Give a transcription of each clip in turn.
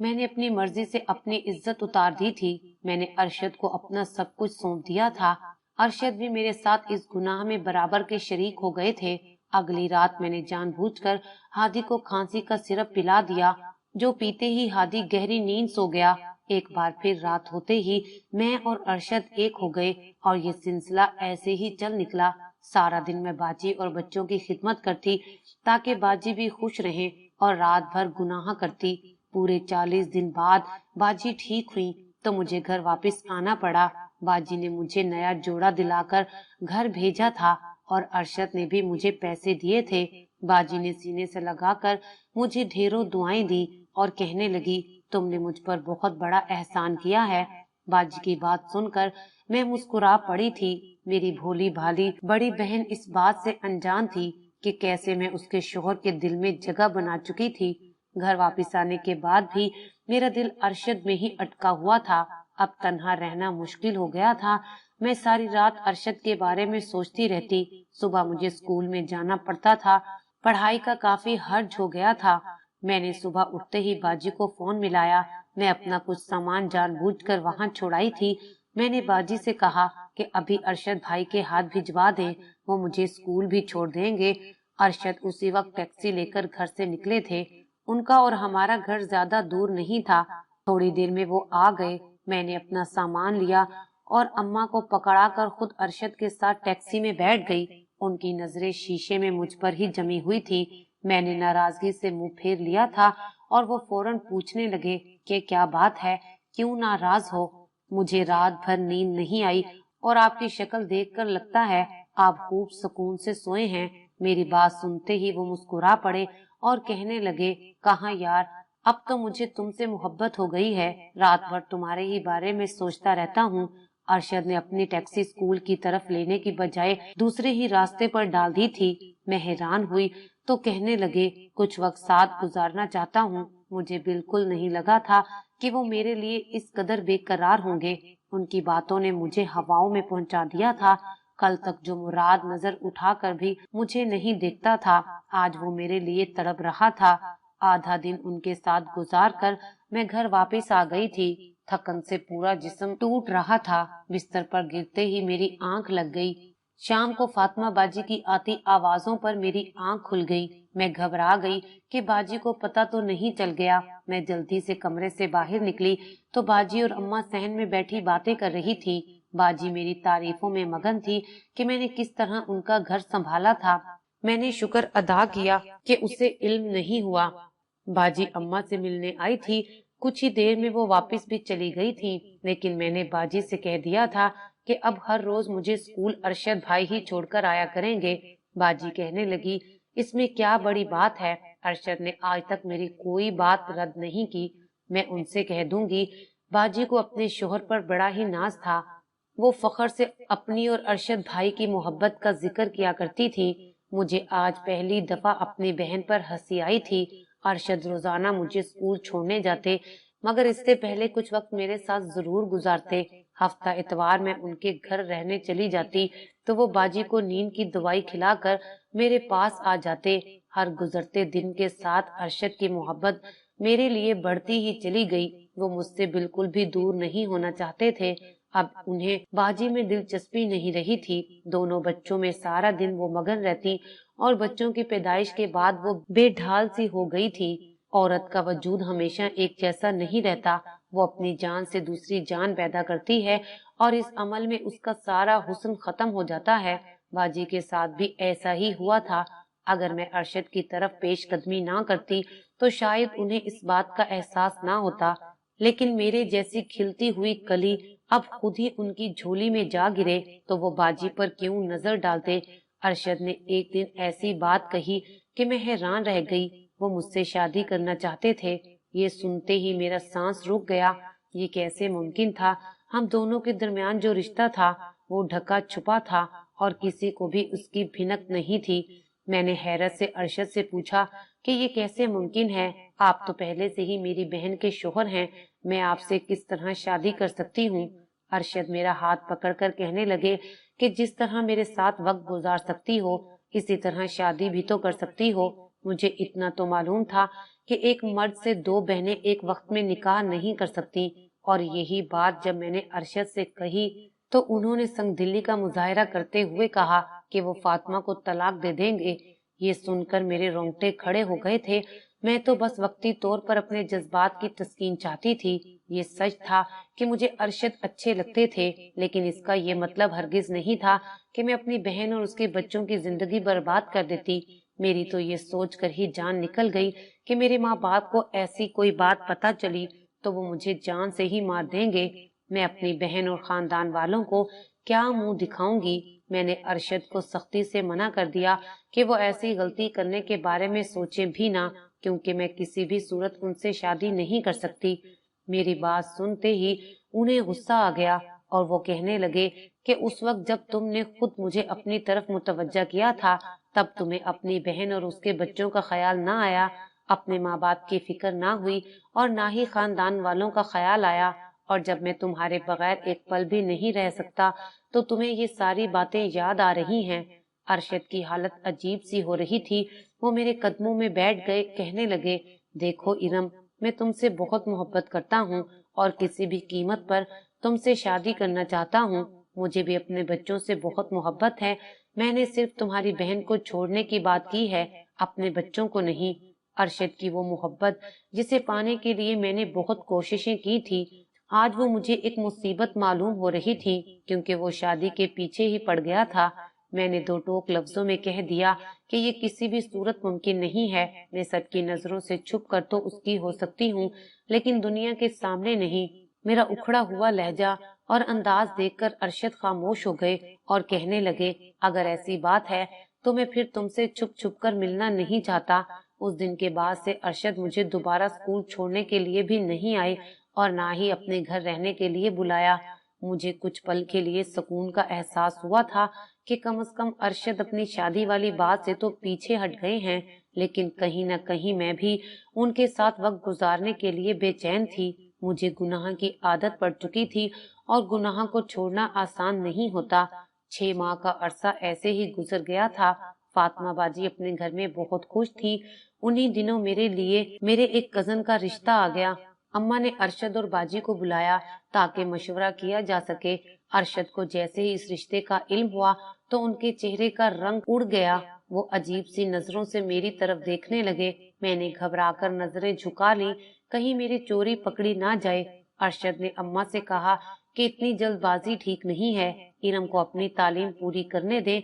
میں نے اپنی مرضی سے اپنی عزت اتار دی تھی. میں نے ارشد کو اپنا سب کچھ سونپ دیا تھا. ارشد بھی میرے ساتھ اس گناہ میں برابر کے شریک ہو گئے تھے. اگلی رات میں نے جان بوجھ کر ہادی کو کھانسی کا سرپ پلا دیا، جو پیتے ہی ہادی گہری نیند سو گیا. ایک بار پھر رات ہوتے ہی میں اور ارشد ایک ہو گئے اور یہ سلسلہ ایسے ہی چل نکلا. سارا دن میں باجی اور بچوں کی خدمت کرتی تاکہ باجی بھی خوش رہیں، اور رات بھر گناہ کرتی. پورے 40 دن بعد باجی ٹھیک ہوئی تو مجھے گھر واپس آنا پڑا. باجی نے مجھے نیا جوڑا دلا کر گھر بھیجا تھا اور ارشد نے بھی مجھے پیسے دیے تھے. باجی نے سینے سے لگا کر مجھے ڈھیروں دعائیں دی اور کہنے لگی، تم نے مجھ پر بہت بڑا احسان کیا ہے. باجی کی بات سن کر میں مسکرا پڑی تھی. میری بھولی بھالی بڑی بہن اس بات سے انجان تھی کہ کیسے میں اس کے شوہر کے دل میں جگہ بنا چکی تھی. گھر واپس آنے کے بعد بھی میرا دل ارشد میں ہی اٹکا ہوا تھا. اب تنہا رہنا مشکل ہو گیا تھا. میں ساری رات ارشد کے بارے میں سوچتی رہتی. صبح مجھے اسکول میں جانا پڑتا تھا. پڑھائی کا کافی حرج ہو گیا تھا. میں نے صبح اٹھتے ہی باجی کو فون ملایا. میں اپنا کچھ سامان جان بوجھ کر وہاں چھوڑائی تھی. میں نے باجی سے کہا کہ ابھی ارشد بھائی کے ہاتھ بھجوا دیں، وہ مجھے اسکول بھی چھوڑ دیں گے. ارشد اسی وقت ٹیکسی لے کر گھر سے نکلے تھے. ان کا اور ہمارا گھر زیادہ دور نہیں تھا. تھوڑی دیر میں وہ آ گئے. میں نے اپنا سامان لیا اور اماں کو پکڑا کر خود ارشد کے ساتھ ٹیکسی میں بیٹھ گئی. ان کی نظریں شیشے میں مجھ پر ہی جمی ہوئی تھی. میں نے ناراضگی سے منہ پھیر لیا تھا اور وہ فوراً پوچھنے لگے کہ کیا بات ہے، کیوں ناراض ہو؟ مجھے رات بھر نیند نہیں آئی اور آپ کی شکل دیکھ کر لگتا ہے آپ خوب سکون سے سوئے ہیں. میری بات سنتے ہی وہ مسکرا پڑے اور کہنے لگے، کہاں یار، اب تو مجھے تم سے محبت ہو گئی ہے. رات بھر تمہارے ہی بارے میں سوچتا رہتا ہوں. ارشد نے اپنی ٹیکسی اسکول کی طرف لینے کی بجائے دوسرے ہی راستے پر ڈال دی تھی. میں حیران ہوئی تو کہنے لگے، کچھ وقت ساتھ گزارنا چاہتا ہوں. مجھے بالکل نہیں لگا تھا کہ وہ میرے لیے اس قدر بے قرار ہوں گے. ان کی باتوں نے مجھے ہواؤں میں پہنچا دیا تھا. کل تک جو مراد نظر اٹھا کر بھی مجھے نہیں دیکھتا تھا، آج وہ میرے لیے تڑپ رہا تھا. آدھا دن ان کے ساتھ گزار کر میں گھر واپس آ گئی تھی. تھکن سے پورا جسم ٹوٹ رہا تھا. بستر پر گرتے ہی میری آنکھ لگ گئی. شام کو فاطمہ باجی کی آتی آوازوں پر میری آنکھ کھل گئی. میں گھبرا گئی کہ باجی کو پتہ تو نہیں چل گیا. میں جلدی سے کمرے سے باہر نکلی تو باجی اور اماں صحن میں بیٹھی باتیں کر رہی تھی. باجی میری تعریفوں میں مگن تھی کہ میں نے کس طرح ان کا گھر سنبھالا تھا. میں نے شکر ادا کیا کہ اسے علم نہیں ہوا. باجی اماں سے ملنے آئی تھی. کچھ ہی دیر میں وہ واپس بھی چلی گئی تھی، لیکن میں نے باجی سے کہہ دیا تھا کہ اب ہر روز مجھے اسکول ارشد بھائی ہی چھوڑ کر آیا کریں گے. باجی کہنے لگی، اس میں کیا بڑی بات ہے؟ ارشد نے آج تک میری کوئی بات رد نہیں کی. میں ان سے کہہ دوں گی. باجی کو اپنے شوہر پر بڑا ہی ناز تھا. وہ فخر سے اپنی اور ارشد بھائی کی محبت کا ذکر کیا کرتی تھی. مجھے آج پہلی دفعہ اپنی بہن پر ہنسی آئی تھی. ارشد روزانہ مجھے اسکول چھوڑنے جاتے، مگر اس سے پہلے کچھ وقت میرے ساتھ ضرور گزارتے. ہفتہ اتوار میں ان کے گھر رہنے چلی جاتی تو وہ باجی کو نیند کی دوائی کھلا کر میرے پاس آ جاتے. ہر گزرتے دن کے ساتھ ارشد کی محبت میرے لیے بڑھتی ہی چلی گئی. وہ مجھ سے بالکل بھی دور نہیں ہونا چاہتے تھے. اب انہیں باجی میں دلچسپی نہیں رہی تھی. دونوں بچوں میں سارا دن وہ مگن رہتی اور بچوں کی پیدائش کے بعد وہ بے ڈھال سی ہو گئی تھی. عورت کا وجود ہمیشہ ایک جیسا نہیں رہتا. وہ اپنی جان سے دوسری جان پیدا کرتی ہے اور اس عمل میں اس کا سارا حسن ختم ہو جاتا ہے. باجی کے ساتھ بھی ایسا ہی ہوا تھا. اگر میں ارشد کی طرف پیش قدمی نہ کرتی تو شاید انہیں اس بات کا احساس نہ ہوتا، لیکن میرے جیسی کھلتی ہوئی کلی اب خود ہی ان کی جھولی میں جا گرے تو وہ باجی پر کیوں نظر ڈالتے. ارشد نے ایک دن ایسی بات کہی کہ میں حیران رہ گئی. وہ مجھ سے شادی کرنا چاہتے تھے. یہ سنتے ہی میرا سانس رک گیا. یہ کیسے ممکن تھا؟ ہم دونوں کے درمیان جو رشتہ تھا وہ ڈھکا چھپا تھا اور کسی کو بھی اس کی بھنک نہیں تھی. میں نے حیرت سے ارشد سے پوچھا کہ یہ کیسے ممکن ہے؟ آپ تو پہلے سے ہی میری بہن کے شوہر ہیں. میں آپ سے کس طرح شادی کر سکتی ہوں؟ ارشد میرا ہاتھ پکڑ کر کہنے لگے کہ جس طرح میرے ساتھ وقت گزار سکتی ہو اسی طرح شادی بھی تو کر سکتی ہو. مجھے اتنا تو معلوم تھا کہ ایک مرد سے دو بہنیں ایک وقت میں نکاح نہیں کر سکتی، اور یہی بات جب میں نے ارشد سے کہی تو انہوں نے سنگ دلی کا مظاہرہ کرتے ہوئے کہا کہ وہ فاطمہ کو طلاق دے دیں گے۔ یہ سن کر میرے رونگٹے کھڑے ہو گئے تھے۔ میں تو بس وقتی طور پر اپنے جذبات کی تسکین چاہتی تھی۔ یہ سچ تھا کہ مجھے ارشد اچھے لگتے تھے، لیکن اس کا یہ مطلب ہرگز نہیں تھا کہ میں اپنی بہن اور اس کے بچوں کی زندگی برباد کر دیتی۔ میری تو یہ سوچ کر ہی جان نکل گئی کہ میرے ماں باپ کو ایسی کوئی بات پتہ چلی تو وہ مجھے جان سے ہی مار دیں گے۔ میں اپنی بہن اور خاندان والوں کو کیا منہ دکھاؤں گی؟ میں نے ارشد کو سختی سے منع کر دیا کہ وہ ایسی غلطی کرنے کے بارے میں سوچے بھی نہ، کیونکہ میں کسی بھی صورت ان سے شادی نہیں کر سکتی۔ میری بات سنتے ہی انہیں غصہ آ گیا اور وہ کہنے لگے کہ اس وقت جب تم نے خود مجھے اپنی طرف متوجہ کیا تھا تب تمہیں اپنی بہن اور اس کے بچوں کا خیال نہ آیا، اپنے ماں باپ کی فکر نہ ہوئی اور نہ ہی خاندان والوں کا خیال آیا، اور جب میں تمہارے بغیر ایک پل بھی نہیں رہ سکتا تو تمہیں یہ ساری باتیں یاد آ رہی ہیں۔ ارشد کی حالت عجیب سی ہو رہی تھی۔ وہ میرے قدموں میں بیٹھ گئے، کہنے لگے، دیکھو ارم، میں تم سے بہت محبت کرتا ہوں اور کسی بھی قیمت پر تم سے شادی کرنا چاہتا ہوں۔ مجھے بھی اپنے بچوں سے بہت محبت ہے۔ میں نے صرف تمہاری بہن کو چھوڑنے کی بات کی ہے، اپنے بچوں کو نہیں۔ ارشد کی وہ محبت جسے پانے کے لیے میں نے بہت کوششیں کی تھی، آج وہ مجھے ایک مصیبت معلوم ہو رہی تھی، کیونکہ وہ شادی کے پیچھے ہی پڑ گیا تھا۔ میں نے دو ٹوک لفظوں میں کہہ دیا کہ یہ کسی بھی صورت ممکن نہیں ہے۔ میں سب کی نظروں سے چھپ کر تو اس کی ہو سکتی ہوں، لیکن دنیا کے سامنے نہیں۔ میرا اکھڑا ہوا لہجہ اور انداز دیکھ کر ارشد خاموش ہو گئے اور کہنے لگے، اگر ایسی بات ہے تو میں پھر تم سے چھپ چھپ کر ملنا نہیں چاہتا۔ اس دن کے بعد سے ارشد مجھے دوبارہ اسکول چھوڑنے کے لیے بھی نہیں آئے اور نہ ہی اپنے گھر رہنے کے لیے بلایا۔ مجھے کچھ پل کے لیے سکون کا احساس ہوا تھا کہ کم از کم ارشد اپنی شادی والی بات سے تو پیچھے ہٹ گئے ہیں، لیکن کہیں نہ کہیں میں بھی ان کے ساتھ وقت گزارنے کے لیے بے چین تھی۔ مجھے گناہ کی عادت پڑ چکی تھی اور گناہ کو چھوڑنا آسان نہیں ہوتا۔ 6 ماہ کا عرصہ ایسے ہی گزر گیا تھا۔ فاطمہ باجی اپنے گھر میں بہت خوش تھی۔ انہی دنوں میرے لیے میرے ایک کزن کا رشتہ آ گیا۔ اماں نے ارشد اور باجی کو بلایا تاکہ مشورہ کیا جا سکے۔ ارشد کو جیسے ہی اس رشتے کا علم ہوا تو ان کے چہرے کا رنگ اڑ گیا۔ وہ عجیب سی نظروں سے میری طرف دیکھنے لگے۔ میں نے گھبرا کر نظریں جھکا لیں، کہیں میری چوری پکڑی نہ جائے۔ ارشد نے اماں سے کہا کہ اتنی جلد بازی ٹھیک نہیں ہے، ارم کو اپنی تعلیم پوری کرنے دیں۔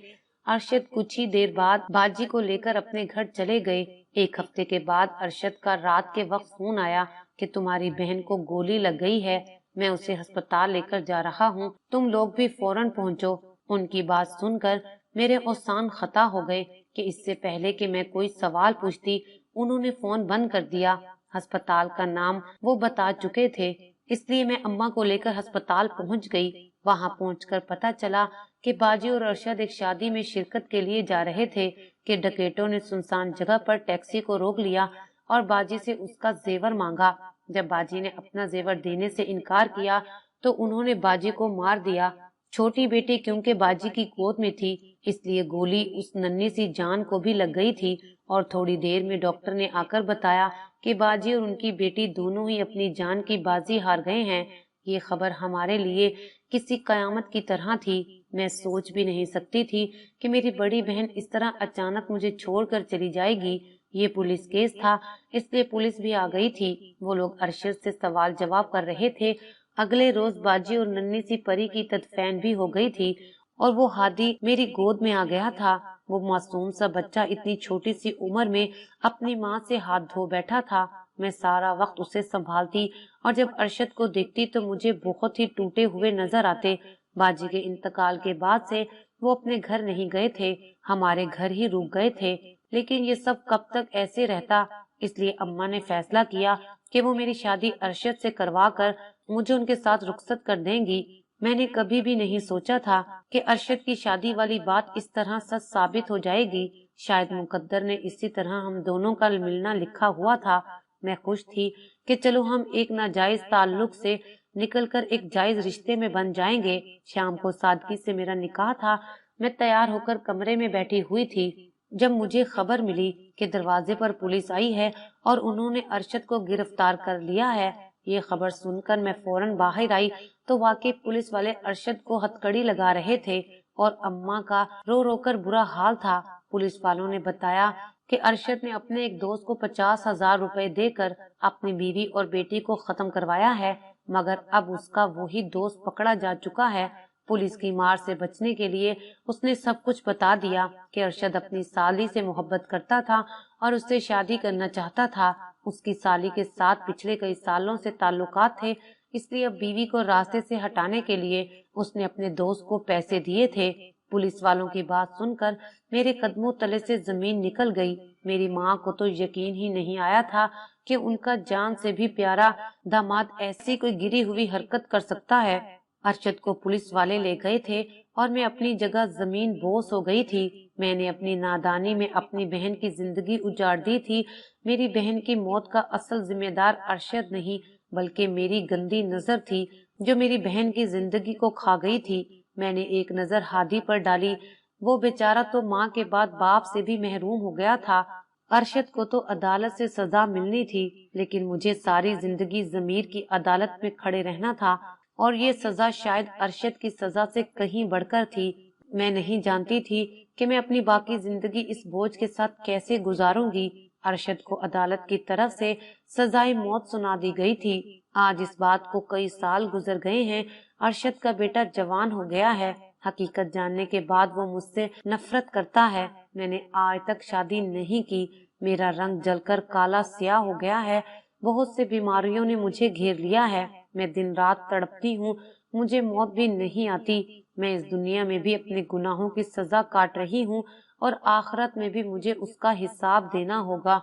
ارشد کچھ ہی دیر بعد باجی کو لے کر اپنے گھر چلے گئے۔ 1 ہفتے کے بعد ارشد کا رات کے وقت فون آیا کہ تمہاری بہن کو گولی لگ گئی ہے، میں اسے ہسپتال لے کر جا رہا ہوں، تم لوگ بھی فوراً پہنچو۔ ان کی بات سن کر میرے اوسان خطا ہو گئے کہ اس سے پہلے کہ میں کوئی سوال پوچھتی انہوں نے فون بند کر دیا۔ ہسپتال کا نام وہ بتا چکے تھے، اس لیے میں اماں کو لے کر ہسپتال پہنچ گئی۔ وہاں پہنچ کر پتہ چلا کہ باجی اور ارشد ایک شادی میں شرکت کے لیے جا رہے تھے کہ ڈکیٹوں نے سنسان جگہ پر ٹیکسی کو روک لیا اور باجی سے اس کا زیور مانگا۔ جب باجی نے اپنا زیور دینے سے انکار کیا تو انہوں نے باجی کو مار دیا۔ چھوٹی بیٹی کیونکہ باجی کی گود میں تھی، اس لیے گولی اس ننھی سی جان کو بھی لگ گئی تھی، اور تھوڑی دیر میں ڈاکٹر نے آ کر بتایا کہ باجی اور ان کی بیٹی دونوں ہی اپنی جان کی بازی ہار گئے ہیں۔ یہ خبر ہمارے لیے کسی قیامت کی طرح تھی۔ میں سوچ بھی نہیں سکتی تھی کہ میری بڑی بہن اس طرح اچانک مجھے چھوڑ کر چلی جائے گی۔ یہ پولیس کیس تھا، اس لیے پولیس بھی آ گئی تھی۔ وہ لوگ ارشد سے سوال جواب کر رہے تھے۔ اگلے روز باجی اور ننھی سی پری کی تدفین بھی ہو گئی تھی، اور وہ ہادی میری گود میں آ گیا تھا۔ وہ معصوم سا بچہ اتنی چھوٹی سی عمر میں اپنی ماں سے ہاتھ دھو بیٹھا تھا۔ میں سارا وقت اسے سنبھالتی اور جب ارشد کو دیکھتی تو مجھے بہت ہی ٹوٹے ہوئے نظر آتے۔ باجی کے انتقال کے بعد سے وہ اپنے گھر نہیں گئے تھے، ہمارے گھر ہی رک گئے تھے، لیکن یہ سب کب تک ایسے رہتا، اس لیے اماں نے فیصلہ کیا کہ وہ میری شادی ارشد سے کروا کر مجھے ان کے ساتھ رخصت کر دیں گی۔ میں نے کبھی بھی نہیں سوچا تھا کہ ارشد کی شادی والی بات اس طرح سچ ثابت ہو جائے گی۔ شاید مقدر نے اسی طرح ہم دونوں کا ملنا لکھا ہوا تھا۔ میں خوش تھی کہ چلو ہم ایک ناجائز تعلق سے نکل کر ایک جائز رشتے میں بن جائیں گے۔ شام کو سادگی سے میرا نکاح تھا۔ میں تیار ہو کر کمرے میں بیٹھی ہوئی تھی جب مجھے خبر ملی کہ دروازے پر پولیس آئی ہے اور انہوں نے ارشد کو گرفتار کر لیا ہے۔ یہ خبر سن کر میں فوراً باہر آئی تو واقعی پولیس والے ارشد کو ہتھکڑی لگا رہے تھے اور اماں کا رو رو کر برا حال تھا۔ پولیس والوں نے بتایا کہ ارشد نے اپنے ایک دوست کو 50,000 روپے دے کر اپنی بیوی اور بیٹی کو ختم کروایا ہے، مگر اب اس کا وہی دوست پکڑا جا چکا ہے۔ پولیس کی مار سے بچنے کے لیے اس نے سب کچھ بتا دیا کہ ارشد اپنی سالی سے محبت کرتا تھا اور اس سے شادی کرنا چاہتا تھا۔ اس کی سالی کے ساتھ پچھلے کئی سالوں سے تعلقات تھے، اس لیے اب بیوی کو راستے سے ہٹانے کے لیے اس نے اپنے دوست کو پیسے دیے تھے۔ پولیس والوں کی بات سن کر میرے قدموں تلے سے زمین نکل گئی۔ میری ماں کو تو یقین ہی نہیں آیا تھا کہ ان کا جان سے بھی پیارا داماد ایسی کوئی گری ہوئی حرکت کر سکتا ہے۔ ارشد کو پولیس والے لے گئے تھے اور میں اپنی جگہ زمین بوس ہو گئی تھی۔ میں نے اپنی نادانی میں اپنی بہن کی زندگی اجاڑ دی تھی۔ میری بہن کی موت کا اصل ذمہ دار ارشد نہیں بلکہ میری گندی نظر تھی جو میری بہن کی زندگی کو کھا گئی تھی۔ میں نے ایک نظر ہادی پر ڈالی، وہ بیچارہ تو ماں کے بعد باپ سے بھی محروم ہو گیا تھا۔ ارشد کو تو عدالت سے سزا ملنی تھی، لیکن مجھے ساری زندگی ضمیر کی عدالت میں کھڑے رہنا تھا، اور یہ سزا شاید ارشد کی سزا سے کہیں بڑھ کر تھی۔ میں نہیں جانتی تھی کہ میں اپنی باقی زندگی اس بوجھ کے ساتھ کیسے گزاروں گی۔ ارشد کو عدالت کی طرف سے سزائے موت سنا دی گئی تھی۔ آج اس بات کو کئی سال گزر گئے ہیں۔ ارشد کا بیٹا جوان ہو گیا ہے۔ حقیقت جاننے کے بعد وہ مجھ سے نفرت کرتا ہے۔ میں نے آج تک شادی نہیں کی، میرا رنگ جل کر کالا سیاہ ہو گیا ہے، بہت سے بیماریوں نے مجھے گھیر لیا ہے، میں دن رات تڑپتی ہوں، مجھے موت بھی نہیں آتی۔ میں اس دنیا میں بھی اپنے گناہوں کی سزا کاٹ رہی ہوں اور آخرت میں بھی مجھے اس کا حساب دینا ہوگا۔